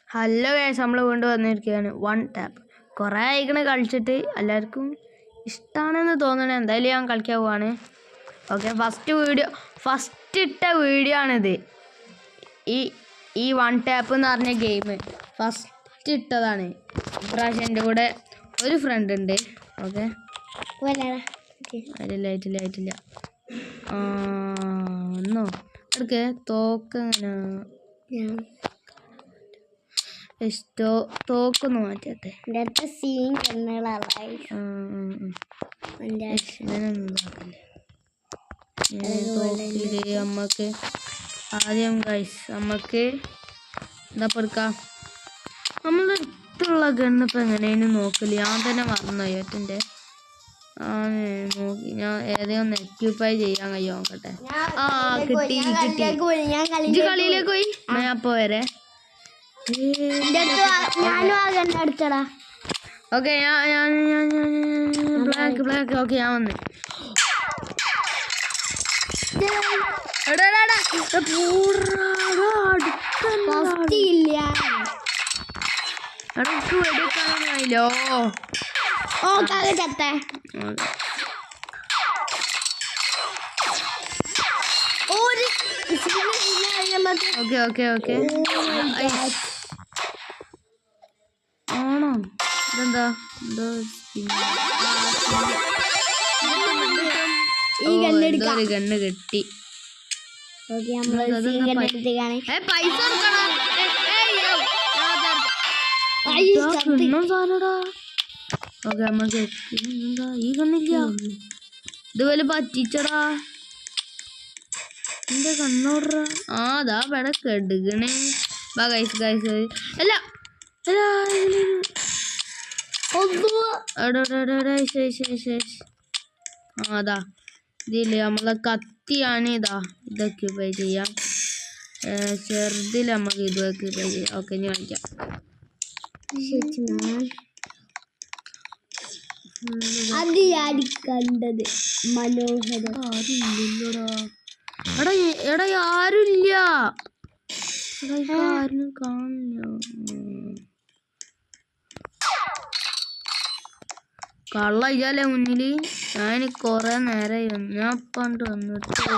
Hello guys, നമ്മൾ വീണ്ടും വന്നിരിക്കുകയാണ്. വൺ ടാപ്പ് കുറേ ആയിക്കണ കളിച്ചിട്ട് എല്ലാവർക്കും ഇഷ്ടമാണെന്ന് തോന്നണേ. എന്തായാലും ഞാൻ കളിക്കാൻ പോവാണ്. ഓക്കെ, ഫസ്റ്റ് ഇട്ട വീഡിയോ ആണിത്. ഈ വൺ ടാപ്പ് എന്ന് പറഞ്ഞ ഗെയിം ഫസ്റ്റ് ഇട്ടതാണ്. ഇപ്രാവശ്യം എൻ്റെ കൂടെ ഒരു ഫ്രണ്ട് ഉണ്ട്. ഓക്കെ, ആയിട്ടില്ല ഒന്നോ എടുക്കേ തോക്കങ്ങനെ തോക്കൊന്ന് മാറ്റട്ടെ. അമ്മക്ക് ആദ്യം ഗൈസ് നമുക്ക് എന്താ കൊടുക്കാം. നമ്മളെ അടുത്തുള്ള ഗണ്ണിപ്പോൾ എങ്ങനെയും നോക്കില്ല. ഞാൻ തന്നെ മറന്നുപോയി. ഒറ്റൻ്റെ നോക്കി ഞാൻ ഏതെങ്കിലും എക്യൂപ്പൈ ചെയ്യാൻ കഴിയോ നോക്കട്ടെ. കിട്ടി. കളിയിലേക്ക് പോയി. ഞാൻ അപ്പോൾ വരെ. ഓക്കെ, ഞാൻ ബ്ലാക്ക്. ഓക്കെ, ഞാൻ വന്ന്. എടുക്കാനായില്ലോ. ഓക്കെ ആണോ? ഇതെന്താ ഒരു ഗണ്ണ് കിട്ടി. പൈസ ഈ കണ്ണില്ല. ഇതുപോലെ പറ്റിച്ചടാ എന്റെ കണ്ണോടറാ. അതാ ഇവിടെ കെടുകണേ. അല്ല അതാ ഇതില്ലേ നമ്മളെ കത്തിയാണ്. ഇതൊക്കെ പേ ചെയ്യാം. ചെറുതിൽ നമുക്ക് ഇതൊക്കെ പേ ചെയ്യാം. ഓക്കെ, ഇനി കളിക്കാം. കണ്ടത് മനോഹരം. എടാ ആരുമില്ല. ആരും കാണില്ല. കള്ള ഇയാലേ മുന്നില്. ഞാൻ കൊറേ നേരമായി വന്നു. ഞാൻ പണ്ട് വന്നിട്ടുള്ളൂ.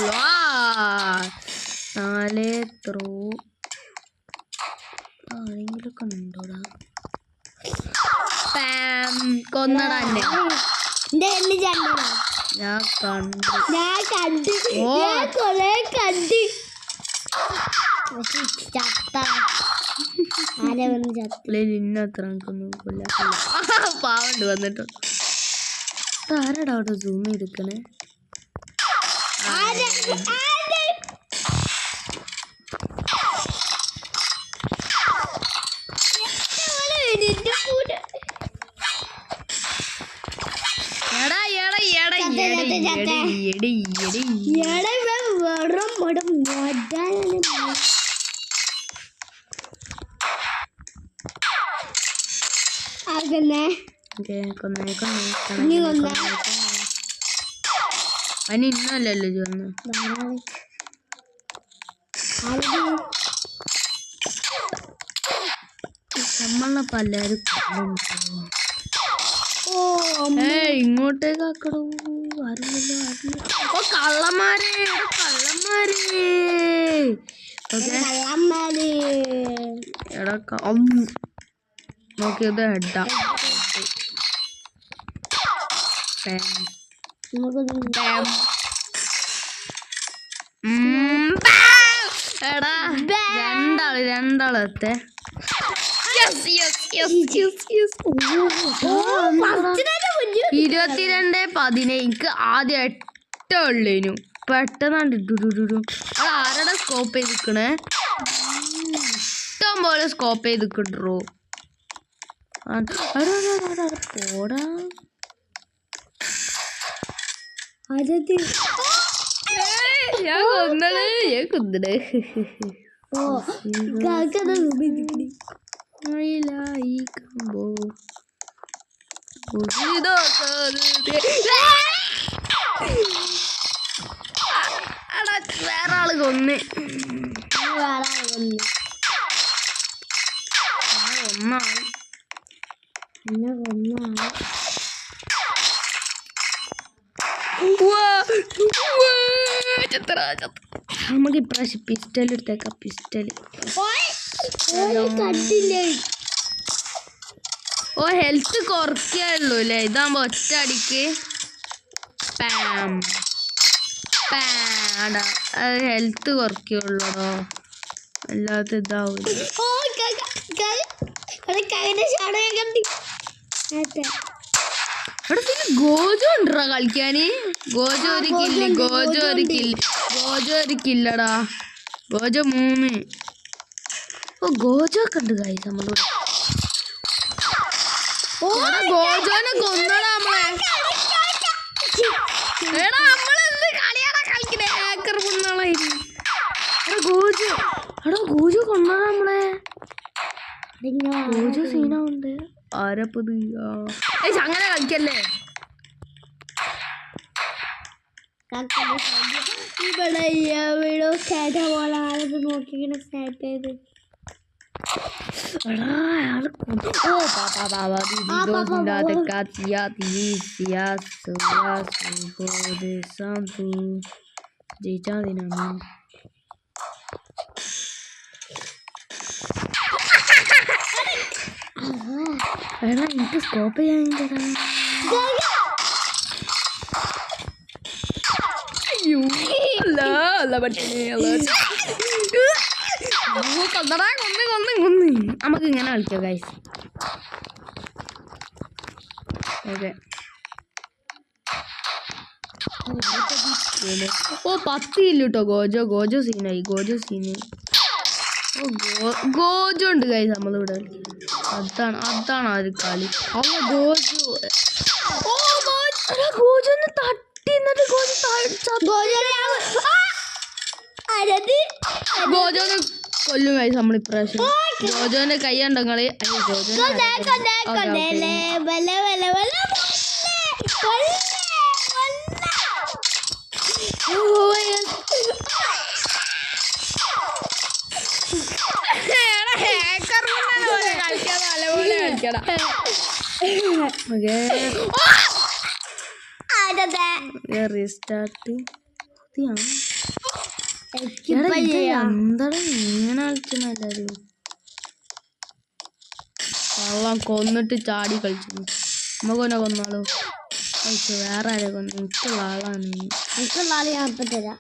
4 ത്രൂ ആരെങ്കിലൊക്കെ ഉണ്ടോടാ. കൊന്നടാ എന്നെ. ഞാൻ കണ്ടു. ഇന്നത്ര പാവണ്ട് വന്നിട്ട്. ആരാടാ അവിടെ സൂം എടുക്കണേ? അതിന് ഇന്നല്ലല്ലോ ചോന്ന്. നമ്മളെ പലരും ഇങ്ങോട്ടേക്ക് ആക്കടോ. കള്ളന്മാര് നോക്കിയത് ഹെഡാ. എടാ രണ്ടാളത്തെ 22-15. എനിക്ക് ആദ്യം 8 ഉള്ളേനു. പെട്ടെന്നാണ്ട് ആരുടെ സ്കോപ്പ് ചെയ്തിക്കണേ. ഇഷ്ടം പോലെ സ്കോപ്പ് ചെയ്തിക്കിട്ടോ. പോടാ. ഞാൻ കുന്നടേ. വേറെ ആള് കൊന്ന്. കൊന്നാൾ എന്നെ കൊന്ന നമുക്ക് ഇപ്രാവശ്യം പിസ്റ്റൽ എടുത്തേക്കാം പിസ്റ്റൽ കണ്ടില്ലേ ഓ ഹെൽത്ത് കുറയ്ക്കുള്ളൂ അല്ലേ ഇതാകുമ്പോ ഒറ്റ അടിക്ക് പാം പാടാ അത് ഹെൽത്ത് കുറയ്ക്കുള്ളൂടോ അല്ലാതെ ഇതാവൂല ഇവിടെ പിന്നെ ഗോജോ ഉണ്ടോ കളിക്കാന് ഗോജോ ഒരു കില്ല് ഗോജോ ഒരു കില്ല് ഗോജോ ഒരു കില്ലടാ ഗോജോ 3 ഓ ഗോജോ ഒക്കെ ഉണ്ട് കാര്യം നമ്മളോട് ഗോജോനെ കൊന്നടാ നമ്മളെ എടാ നമ്മളെന്ത് കളിയാടാ കളിക്കണേ ഹാക്കർ കൊന്നാളായിരുന്നു ഗോജോ എടാ ഗോജോ കൊന്നടാ നമ്മളെ ഗോജോ സീനുണ്ട് ആരപ്പത് അങ്ങനെ കളിക്കല്ലേ ഇവിടെ എവിടോ സ്റ്റാറ്റ പോലെ ആരത് നോക്കിങ്ങനെ സ്റ്റാറ്റ് ചെയ്ത് എടാ എനിക്ക് സ്കോപ്പ് ചെയ്യാൻ നമുക്ക് ഇങ്ങനെ കളിക്കാം ഗൈസ് ഓക്കെ ഓ 10 ഇല്ല കേട്ടോ ഗോജോ ഗോജോ സീനായി ഗോജോ സീനായി ഓ ഗോജോ ഉണ്ട് ഗൈസ് നമ്മളിവിടെ അതാണ് ആ ഒരു കളി അല്ല ഗോജോ ഓ ഗോജോ ഒന്ന് തട്ടി എന്നിട്ട് ഗോജോനെ കൊല്ലും ഗൈസ് നമ്മൾ ഇപ്രാവശ്യം ഗോജോന്റെ കൈ ഉണ്ടോ കളി റീസ്റ്റാർട്ട് എന്താണ് ഇങ്ങനെ കളിക്കുന്ന എല്ലാരും കള്ളം കൊന്നിട്ട് ചാടി കളിച്ചു നമുക്കൊന്നെ കൊന്നാലോ കളിച്ചു വേറെ ആരെ കൊന്നു എനിക്കുള്ള ആളാണ് എനിക്കുള്ള ആള് ഞാൻ ഇപ്പൊ തരാം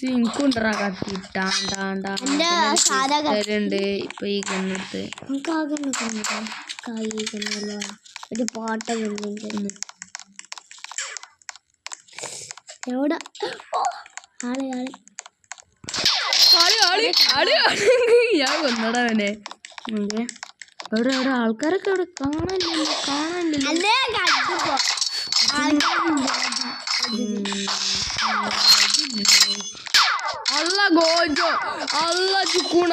എനിക്കുണ്ടറാ കത്തി ടാണ്ട് ഇപ്പൊ ഈ കൊന്നിട്ട് ഒരു പാട്ട എവിടെ ഞാൻ കൊന്നടവനെ എവിടെ ആൾക്കാരൊക്കെ ഇവിടെ കാണാനില്ലല്ലോ അല്ല ഗോജോ അല്ല ചുക്കുണ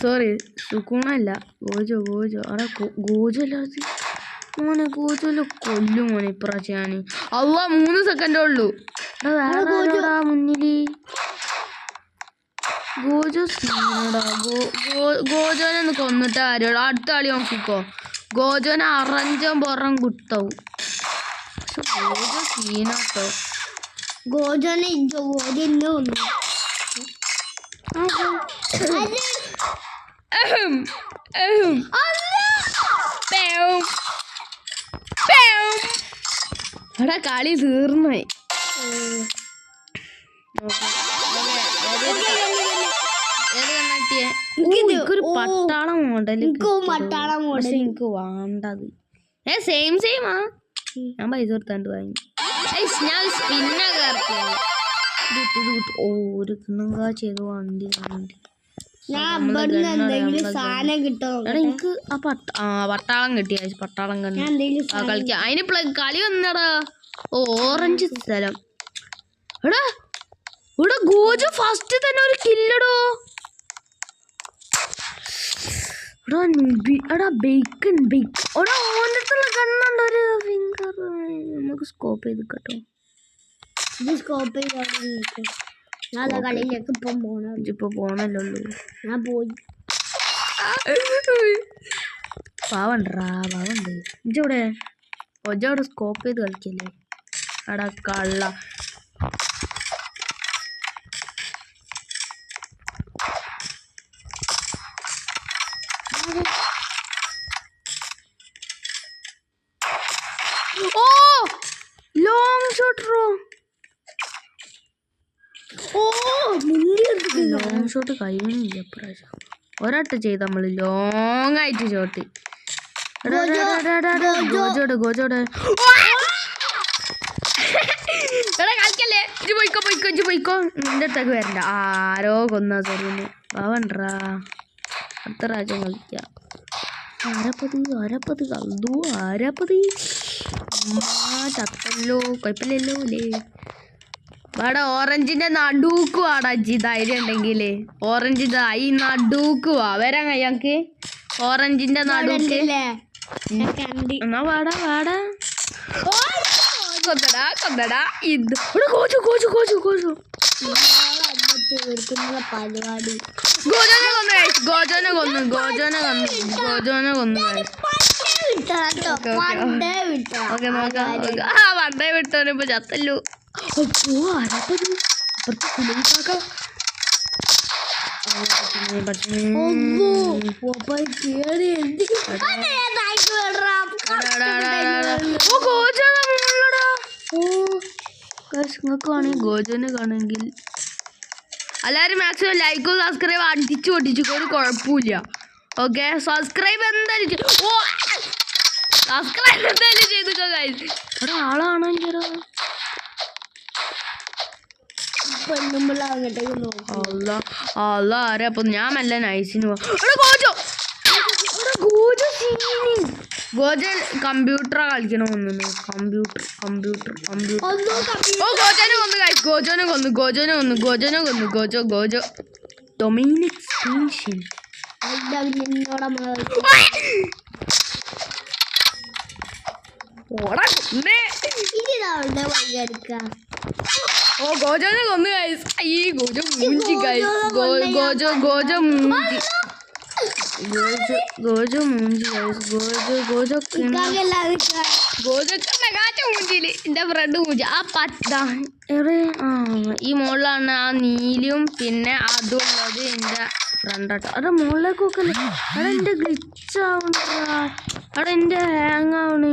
സോറി ചുക്കുണല്ല ഗോജോ അവിടെ ഗോജോ അല്ലാതെ മോനെ ഗോജോല് കൊല്ലും മോനെ ഇപ്രാവശ്യം ഞാൻ അല്ല 3 സെക്കൻഡേ ഉള്ളൂ വേറെ മുന്നില് ഗോജോ സീനടാ ഗോജോനെ ഒന്ന് കൊന്നിട്ട് ആരോട് അടുത്ത കളി നോക്കിക്കോ ഗോജോനെ അറഞ്ചം പുറം കുത്താവും പക്ഷെ ഗോജോ സീനാട്ടോ ഗോജോനെ ഗോജോ എടാ കളി തീർന്നായി എനിക്കൊരു പട്ടാളം മോഡൽ പക്ഷെ എനിക്ക് വേണ്ടത് സെയിമാ ഞാൻ പൈസ കൊടുത്താണ്ട് വാങ്ങി ഞാൻ സ്പിന്നൊക്കെ ഇറക്കിയത് ഒരു ചെയ്ത് വണ്ടി എനിക്ക് പട്ടാളം കിട്ടിയ പട്ടാളം കളിക്കാം അതിന് കളി വന്നടാ ഓറഞ്ച് സ്ഥലം എടാ ഇവിടെ ഗോജോ ഫസ്റ്റ് തന്നെ ഒരു കില്ലടോ എടാ ബേക്കൺ എടാ ഓൻ്റെ അടുത്തുള്ള കണ്ണുണ്ട് ഒരു ഫിംഗർ നമുക്ക് സ്കോപ്പ് ചെയ്ത് കേട്ടോ ഇത് സ്കോപ്പ് ചെയ്ത് ഞാൻ കളിയിലേക്ക് ഇപ്പം പോണം. ഇപ്പൊ പോണല്ലോ. ഞാൻ പോയി. പാവണ്ടാ പാവണ്ട് ഇജവിടെ ഒജവിടെ സ്കോപ്പ് ചെയ്ത് കളിക്കല്ലേ അടാ കള്ള. ഓ ലോങ് ഷോട്ട് റോ. ഓ ലോങ് ഷോട്ട് കഴിയുന്നില്ല പ്രാവശ്യം. ഒരട്ട ചെയ്ത് നമ്മള് ലോങ് ആയിട്ട് ഷോട്ട്. ഗോജോട് ഗോജോട് കളിക്കല്ലേ. ഇജ് പോയിക്കോ പോയിക്കോ ഇജ് പോയിക്കോ. നിന്റെ അടുത്തേക്ക് വരണ്ട. ആരോ കൊന്നാ സോറിന് പാവണ്ടാ. അടുത്ത പ്രാവശ്യം കളിക്കാം. ആരപ്പത് കണ്ടു. ആരപ്പത് ചത്തല്ലോ. കുഴപ്പമില്ലല്ലോ അല്ലേ. ഇവിടെ ഓറഞ്ചിന്റെ നടുക്ക് വാടാ ജി ധൈര്യം ഉണ്ടെങ്കിലേ. ഓറഞ്ചിന്റെ ഈ നടുക്ക് വാ. വരാൻ കഴിയാക്ക് ഓറഞ്ചിന്റെ നടുക്ക്. എന്നാ വാടാ വാടാ. കൊന്നടാ കൊന്നടാ. ഇത് കോച്ചു കോച്ചു കോച്ചു കോച്ചു. പരിപാടി ഗോജോനെ കൊന്നു ഗൈസ്. ഗോജോനെ കൊന്നു ഗോജോനെ കൊന്നു ഗോജോനെ കൊന്നു ഗൈസ്. ഓക്കെ നോക്കാം. ആ വണ്ടേ വിട്ടോനെ ഇപ്പൊ ചത്തല്ലോ. ആരപ്പത് അപ്പുറത്ത് കുളിക്കാക്ക. നിങ്ങൾക്ക് വേണമെങ്കിൽ ഗോജോനെ കാണെങ്കിൽ എല്ലാവരും മാക്സിമം ലൈക്കും സബ്സ്ക്രൈബ് അടിച്ചു പൊട്ടിച്ചു. ഒരു കുഴപ്പമില്ല. ഓക്കെ സബ്സ്ക്രൈബ് എന്തായാലും സബ്സ്ക്രൈബ് എന്തായാലും ചെയ്തു ഗൈസ്. അവിടെ ആളാണോ ചേരാ. അല്ല ആരെ അപ്പൊ ഞാൻ മെല്ലെ നൈസിന് ഗോജ കമ്പ്യൂട്ടറാ കളിക്കണമെന്നു. Computer computer computer. ഓ ഗോജോനെ കൊന്നു ഗൈസ്. ഗോജോനെ കൊന്നു ഗോജോനെ കൊന്നു ഗോജോനെ കൊന്നു ഗോജോ ഗോജോ ഡൊമിനിക് സ്റ്റേഷൻ. ഓ ഗോജോനെ കൊന്നു ഗൈസ്. ഈ ഗോജോ മൂഞ്ചി ഗൈസ്. ഗോജോ ഗോജോ മൂഞ്ചി ഗോജോ മൂഞ്ചി ഗൈസ്. ഗോജോ ഗോജോക്കെ കാറ്റ മൂഞ്ചില്. എന്റെ ഫ്രണ്ട് മൂഞ്ചി. ആ പറ്റ എവിടെ ഈ മുകളിലാണ് ആ നീലും പിന്നെ അതുള്ളത് എന്റെ ഫ്രണ്ടാട്ടോ. അവിടെ മുകളിലേക്കൊക്കെ അവിടെ എന്റെ ഗ്ലിച്ച് ആവണ്ടാ. അവിടെ എന്റെ ഹാങ് ആവണ്.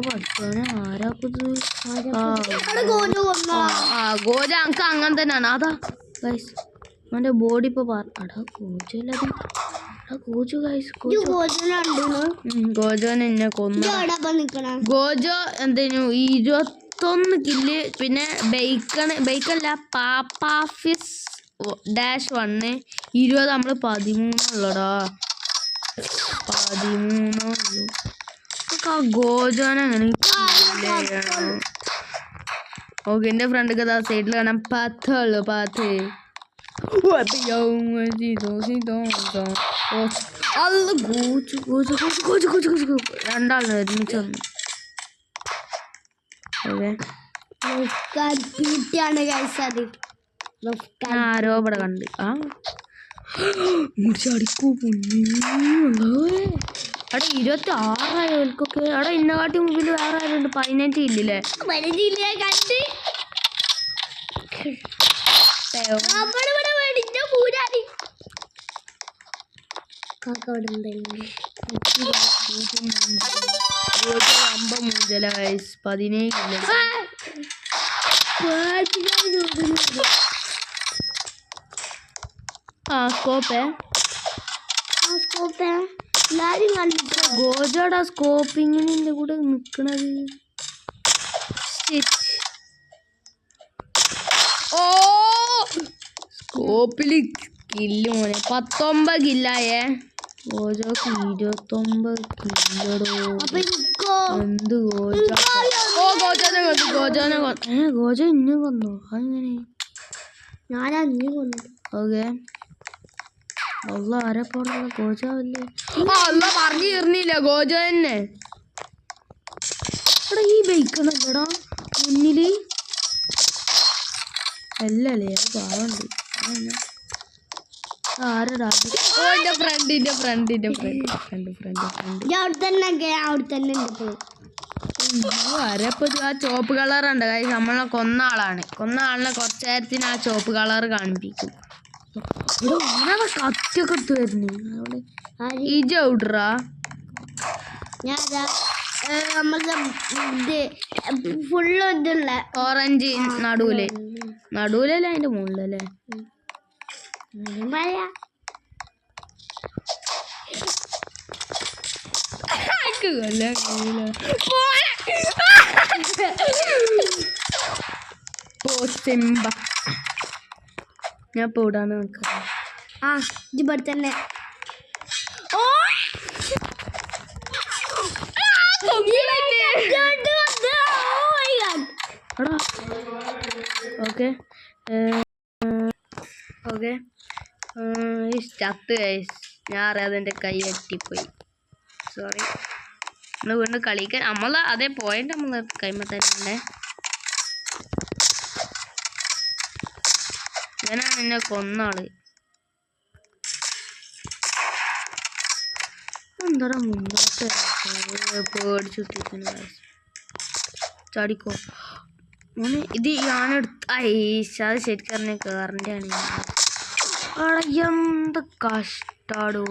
പഠിച്ചോനെ ആരാപ്പത്. ഗോജ അനക്ക് അങ്ങനെ തന്നെയാണ്. അതാ ഗൈസ് അവന്റെ ബോഡി ഇപ്പൊ അടാ ഗോജല്ലത്. ഗോജു ഗൈസ് ഗോജോനെ എന്നെ കൊന്നു. ഗോജോ എന്തേനു 21 കില്ല്. പിന്നെ ബൈക്കല്ല പാപ്പാഫിസ് -1 20. നമ്മള് 13 ഉള്ളടാ. 13 ഉള്ളു. ഗോജോനെ അങ്ങനെ. ഓക്കെ എന്റെ ഫ്രണ്ട് സൈഡിൽ കാണാം 10 ഉള്ളു 10. രണ്ടാളിന് ഒരുമിച്ച് വന്നു. ആരോ ഇവിടെ കണ്ട്. ആ മുടിച്ചടിക്കൂ അവിടെ 26 ആയവർക്കൊക്കെ. അവിടെ ഇന്നകാട്ടി മുമ്പിൽ വേറെ ആരുണ്ട് 15 ഇല്ലേ. മൂഞ്ചല ഗൈസ് 17 ഗോജോടാ സ്കോപ്പിങ്ങിന്റെ കൂടെ നിക്കണത്. ഓ സ്കോപ്പില് കില്ല് മോനെ 19 കില്ലായേ. ഗോജോക്ക് 29 കില്ലടോ. എന്ത് ഗോജ. ഓ ഗോജോനെ കൊന്നു ഗോജോനെ കൊന്നു. ഗോജോ ഇന്നു കൊന്നു. അങ്ങനെ ഞാനാ നീ കൊന്നു. ഓക്കെ അല്ല ആരെപ്പോഴുള്ള ഗോജാവല്ലേ. അല്ല പറഞ്ഞു തീർന്നില്ല ഗോജ തന്നെ. എടാ ഈ ബൈക്കണല്ലടാ മുന്നില്. അല്ലല്ലേ അത് പാവണ്ട്. ആരടാ ഓ എൻ്റെ ഫ്രണ്ട് അവിടെ തന്നെ ഉണ്ട് ആരപ്പത്? ആ ചുവപ്പ് കളറുണ്ട് കാര്യം നമ്മളെ കൊന്ന ആളിനെ കുറച്ച് നേരത്തിന് ആ ചുവപ്പ് കളർ കാണിപ്പിക്കും. കത്തിയൊക്കെ എടുത്ത് വരുന്നു. ഇജ ഔട്രാ ഞാൻ നമ്മളുടെ ഇത് ഫുള്ള് ഇതുള്ള ഓറഞ്ച് നടുവിലല്ലേ അതിന്റെ മുകളിലല്ലേ? മഴ ഞാൻ ഇപ്പൊ ഇവിടാണ് നിൽക്കുന്നത്. ഇവിടെ തന്നെ ഓക്കെ ചത്ത് ഗൈസ്. ഞാൻ അറിയാതെ എൻ്റെ കൈ അറ്റിപ്പോയി. സോറി. നമ്മൾ വീണ്ടും കളിക്കാൻ അതേ പോയിന്റ് നമ്മൾ കൈമ തന്നെ. ഞാനാണ് എന്നെ കൊന്നാള്. എന്താ മുന്നോട്ട് പേടിച്ചുട്ടിരിക്കുന്നു ഗൈസ്. ചാടിക്കോ മോനെ. ഇത് ഞാനെടുത്ത അത് ശരിക്കും പറഞ്ഞ കേറിൻ്റെ ആണ്. എന്ത് കഷ്ടാടോ.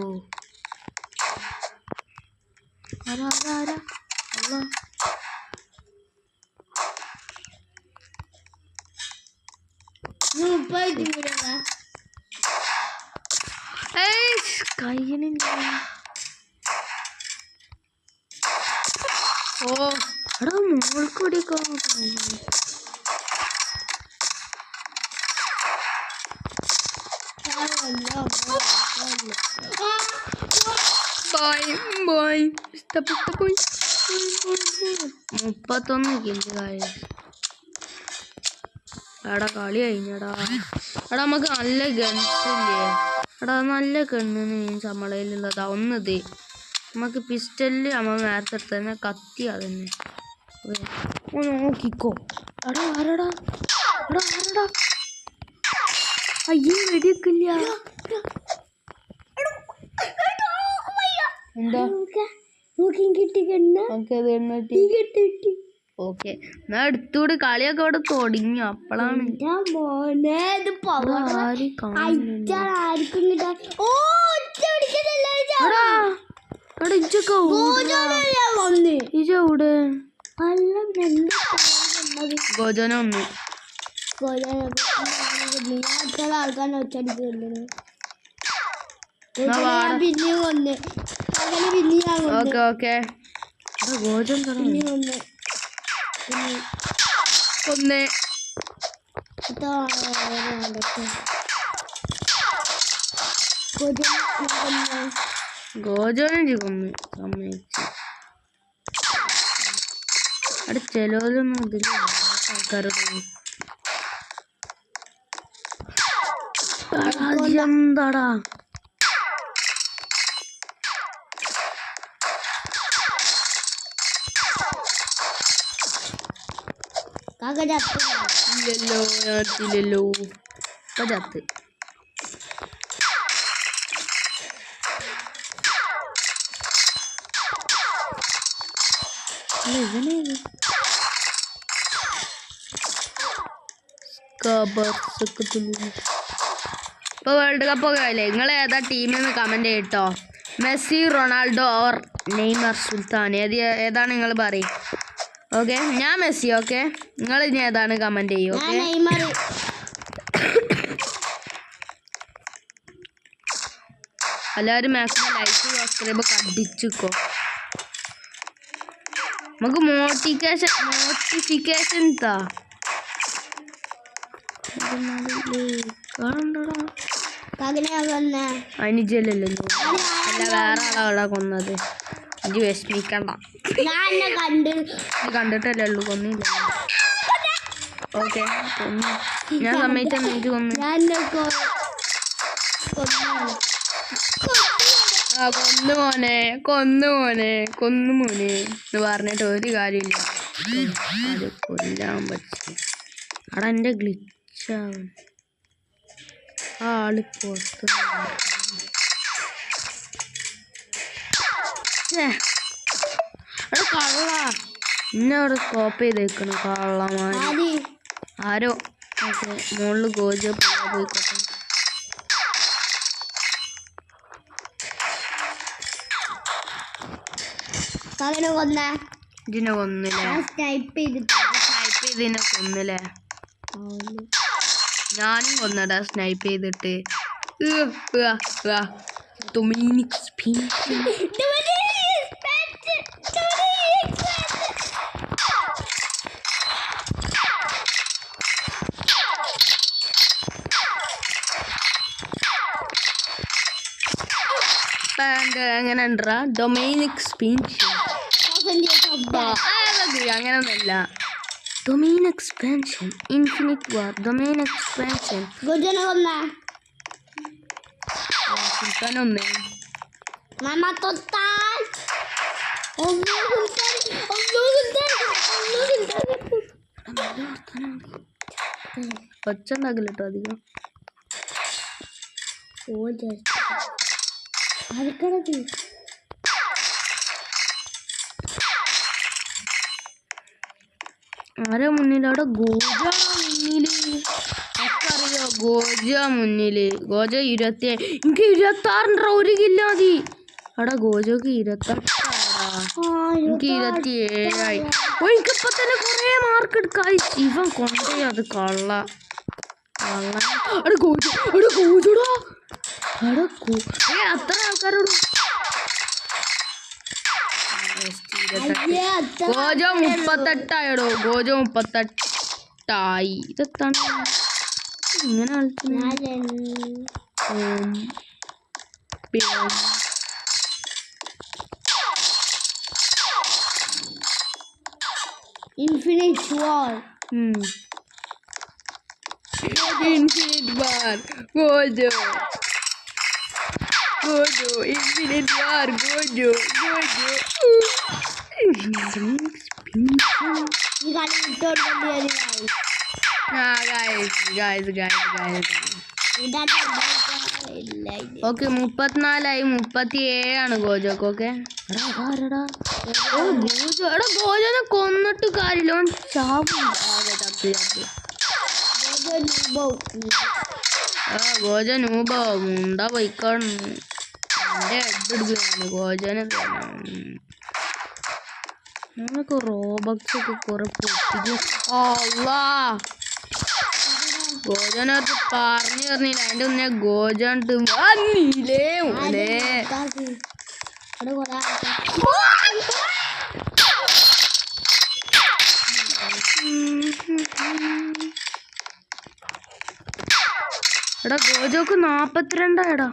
കയ്യനില്ല. ഓ എടാ മോൾക്കൂടി പോയി 31 കില്ല് കാര്യം. എടാ കളി കഴിഞ്ഞടാ. എടാ നമുക്ക് നല്ല ഗൺസ് ഇല്ലേ? എടാ നല്ല ഗണ്ണ് മീൻസ് നമ്മളതിലുള്ളതാ. ഒന്നത് നമുക്ക് പിസ്റ്റലില് നമ്മൾ നേരത്തെ എടുത്ത് തന്നെ കത്തി അതന്നെ നോക്കിക്കോ. എടാ ആരടാ അയ്യോ വെടിയൊക്കില്ല. എന്താ ഓക്കെ എന്നാ എടുത്തൂടെ. കളിയൊക്കെ ഇവിടെ തുടങ്ങി അപ്പളാണ് ഗോജന ഒന്ന് ആൾക്കാരെ ഒച്ചടിക്കുന്നു. പിന്നെയും കൊന്ന് ഓക്കെ ഗോജൻ കൊന്ന് ഗോജോനെ കൊന്ന് സമ്മതിച്ചു. അവിടെ ചെലോലൊന്നും ഇതില് ആൾക്കാരോട് എന്താടാ ഇല്ലല്ലോ ചത്ത്. ഇപ്പൊ വേൾഡ് കപ്പ് ഒക്കെ ആയില്ലേ? നിങ്ങൾ ഏതാ ടീമെന്ന് കമന്റ് ചെയ്യട്ടോ. മെസ്സി, റൊണാൾഡോ ഓർ നെയ്മർ, സുൽത്താൻ ഏതാണ് നിങ്ങൾ പറയും? ഓക്കെ ഞാൻ മെസ്സി. ഓക്കെ നിങ്ങൾ ഇനി ഏതാണ് കമന്റ് ചെയ്യും? ഓക്കെ എല്ലാവരും മാക്സിമം ലൈക്ക് സബ്സ്ക്രൈബ് കടിച്ചിക്കോ. നമുക്ക് നോട്ടിഫിക്കേഷൻ താ. അനുജല്ലോ അല്ല വേറെ ആളാ കൊന്നത്. ഇത് വിഷമിക്കണ്ട. കണ്ടിട്ടല്ലേ ഉള്ളു കൊന്നില്ല. ഓക്കെ ഞാൻ സമ്മതിച്ച എനിക്ക് കൊന്നു. കൊന്നു മോനെ എന്ന് പറഞ്ഞിട്ട് ഒരു കാര്യമില്ല. അത് കൊല്ലാൻ പറ്റില്ല. അവിടെ എൻ്റെ ഗ്ലിച്ച് ആള് പുറത്ത് കള്ള ഇന്നെ അവിടെ സ്കോപ്പ് ചെയ്തേക്കണം കള്ളമാര് ആരോ മുകളിൽ ഗോജ പോയിക്കോട്ടെ ഇതിനെ കൊന്നില്ലേ സ്നൈപ്പ് ചെയ്തിനെ കൊന്നില്ലേ ഞാനും കൊന്നടാ സ്നൈപ്പ് ചെയ്തിട്ട് എങ്ങനെ ഉണ്ടാ ഡൊമൈനിക് സ്പീൻഷൻ അങ്ങനൊന്നല്ല ഡൊമൈൻ എക്സ്പാൻഷൻ ഇൻഫിനിറ്റ് വാർ ഡൊമൈൻ എക്സ്പാൻഷൻ സുൽത്താനൊന്നേ ഒച്ച ഉണ്ടാക്കില്ല കേട്ടോ അധികം ആരാ മുന്നിൽ അവിടെ ഗോജ മുന്നില് എനിക്കറിയോ ഗോജ മുന്നില് ഗോജ 27 എനിക്ക് 26 1 കില്ല മതി അവിടെ ഗോജക്ക് 26 എനിക്ക് 27 എനിക്കിപ്പൊ തന്നെ കൊറേ മാർക്ക് എടുക്കായി ഇവൻ കൊണ്ടേ അത് കള്ള അവിടെ ഗോജടാ അത്ര ആൾക്കാരോട് ഗോജ 38 ഗോജ 38 ഇതെത്താണ് ഇങ്ങനെ ഇൻഫിനിറ്റ് വാർ ഇൻഫിനിറ്റ് വാർ ഗോജോ ഇൻഫിനിറ്റ് വാർ ഗോജോ ഓക്കെ 34 37 ഗോജോക്ക് ഓക്കെ ഗോജോനെ കൊന്നിട്ട് കാര്യമില്ല ഗോജ നൂബോ മുണ്ട പോയിക്കാണ് എൻ്റെ ഹെഡ് ഗോജനെ ഞങ്ങൾക്ക് റോബക്സ് ഒക്കെ കുറെ പൊട്ടിക്കും ഗോജനടുത്ത് പറഞ്ഞു തന്നില്ല അതിൻ്റെ മുന്നേ ഗോജണ്ട് വന്നില്ലേ മോനെ എടാ ഗോജോക്ക് 42 എടാ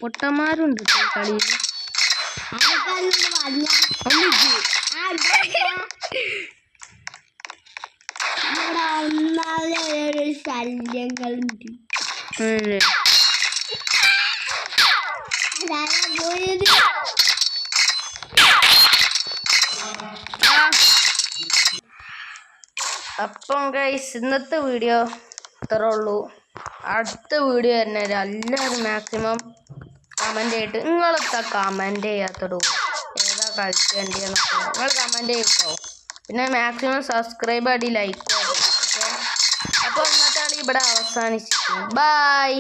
പൊട്ടന്മാരുണ്ട് കളിയിൽ ശല്യങ്ങളുണ്ട് അപ്പം ഗൈസ് ഇന്നത്തെ വീഡിയോ ഇത്രേ ഉള്ളൂ. അടുത്ത വീഡിയോ തന്നെ എല്ലാവരും മാക്സിമം കമൻ്റ് ചെയ്തിട്ട് നിങ്ങളെത്താ കമൻ്റ് ചെയ്യാത്തടൂ ഏതാ കളിക്കേണ്ടതെന്നൊക്കെ നിങ്ങൾ കമൻ്റ് ചെയ്തോ. പിന്നെ മാക്സിമം സബ്സ്ക്രൈബ് അടി ലൈക്ക് അടി. ഓക്കെ, അപ്പോൾ ഇന്നത്തെ കളി ഇവിടെ അവസാനിച്ചിരിക്കും. ബൈ.